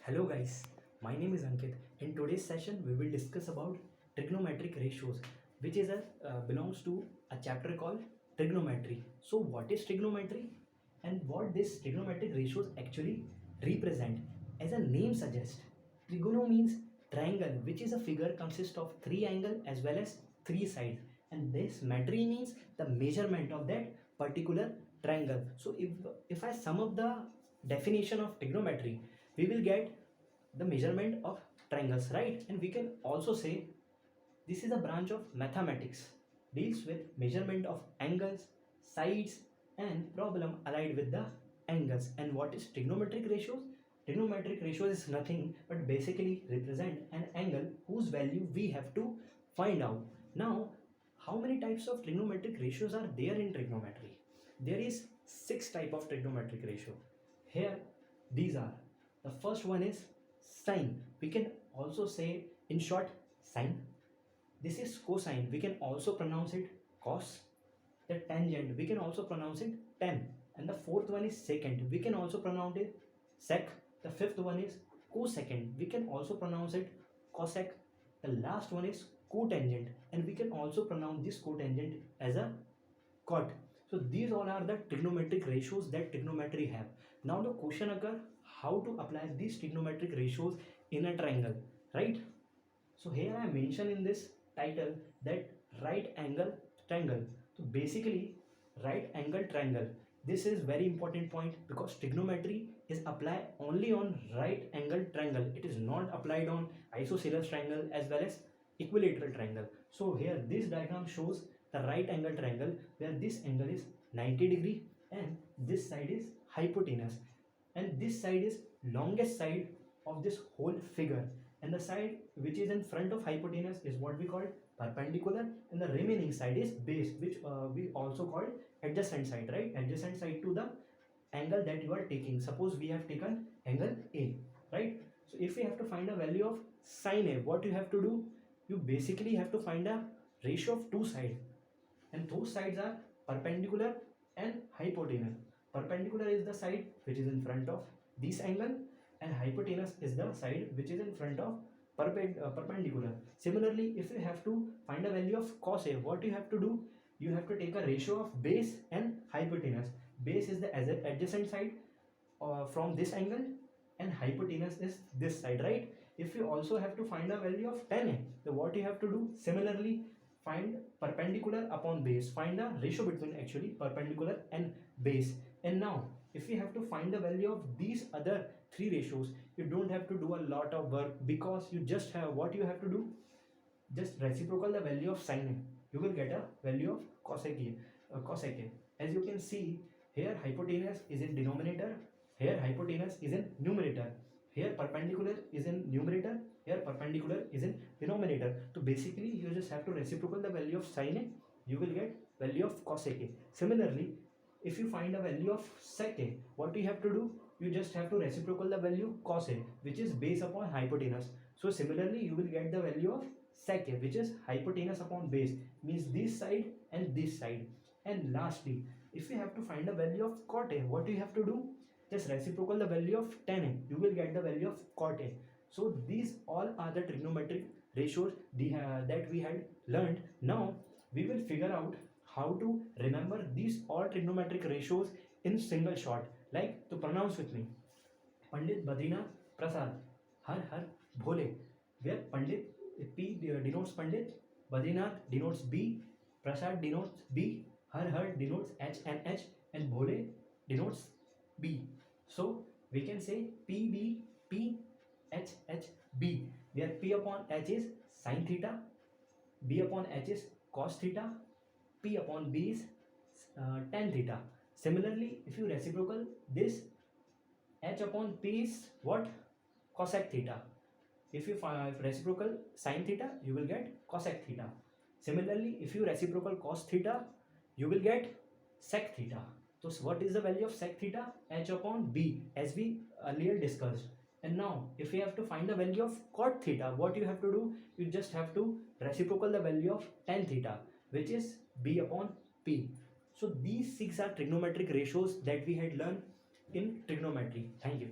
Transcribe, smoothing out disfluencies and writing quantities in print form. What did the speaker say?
Hello guys, my name is Ankit. In today's session, we will discuss about trigonometric ratios, which is belongs to a chapter called trigonometry. So, what is trigonometry, and what this trigonometric ratios actually represent? As a name suggests, trigono means triangle, which is a figure consists of three angles as well as three sides, and this metry means the measurement of that particular triangle. So, if I sum up the definition of trigonometry, we will get the measurement of triangles, right? And we can also say this is a branch of mathematics, deals with measurement of angles, sides, and problem allied with the angles. And what is trigonometric ratios? Trigonometric ratios is nothing but basically represent an angle whose value we have to find out. Now, how many types of trigonometric ratios are there in trigonometry? There is 6 type of trigonometric ratio. Here these are. The first one is sine. We can also say in short sine. This is cosine. We can also pronounce it cos. The tangent, we can also pronounce it tan. And the fourth one is secant. We can also pronounce it sec. The fifth one is cosecant. We can also pronounce it cosec. The last one is cotangent, and we can also pronounce this cotangent as a cot. So these all are the trigonometric ratios that trigonometry have. Now the question occurs, how to apply these trigonometric ratios in a triangle, right? So here I mention in this title that right angle triangle. So basically right angle triangle, this is very important point because trigonometry is applied only on right angle triangle. It is not applied on isosceles triangle as well as equilateral triangle. So here this diagram shows the right angle triangle where this angle is 90 degree and this side is hypotenuse, and this side is longest side of this whole figure, and the side which is in front of hypotenuse is what we call perpendicular, and the remaining side is base, which we also call adjacent side, right? Adjacent side to the angle that you are taking. Suppose we have taken angle A, right? So if we have to find a value of sine A, what you have to do, you basically have to find a ratio of two sides, and those sides are perpendicular and hypotenuse. Perpendicular is the side which is in front of this angle, and hypotenuse is the side which is in front of perpendicular. Similarly, if you have to find a value of cos A, what you have to do, you have to take a ratio of base and hypotenuse. Base is the adjacent side from this angle, and hypotenuse is this side, right? If you also have to find a value of tan A, then what you have to do, similarly find perpendicular upon base, find the ratio between actually perpendicular and base. And now if you have to find the value of these other three ratios, you don't have to do a lot of work because you just have, what you have to do, just reciprocal the value of sine A, you will get a value of cosec A. As you can see here, hypotenuse is in denominator, here hypotenuse is in numerator, here perpendicular is in numerator, here perpendicular is in denominator. So basically you just have to reciprocal the value of sine A, you will get value of cosec A. Similarly, if you find a value of sec A, what you have to do, you just have to reciprocal the value cos A, which is base upon hypotenuse. So similarly you will get the value of sec A, which is hypotenuse upon base, means this side and this side. And lastly, if you have to find the value of cot A, what you have to do, just reciprocal the value of tan A, you will get the value of cot A. So these all are the trigonometric ratios that we had learned. Now we will figure out how to remember these all trigonometric ratios in single shot. Like, to pronounce with me, Pandit Badrinath Prasad, Har Har Bhole, where Pandit P denotes Pandit, Badrinath denotes B, Prasad denotes B, Har Har denotes H and H, and Bhole denotes B. So we can say P B P H H B, where P upon H is sin theta, B upon H is cos theta, P upon B is tan theta. Similarly, if you reciprocal this, H upon P is what? Cosec theta. If you reciprocal sin theta, you will get cosec theta. Similarly, if you reciprocal cos theta, you will get sec theta. So what is the value of sec theta? H upon B, as we earlier discussed. And now if you have to find the value of cot theta, what you have to do, you just have to reciprocal the value of tan theta, which is B upon P. So these 6 are trigonometric ratios that we had learned in trigonometry. Thank you.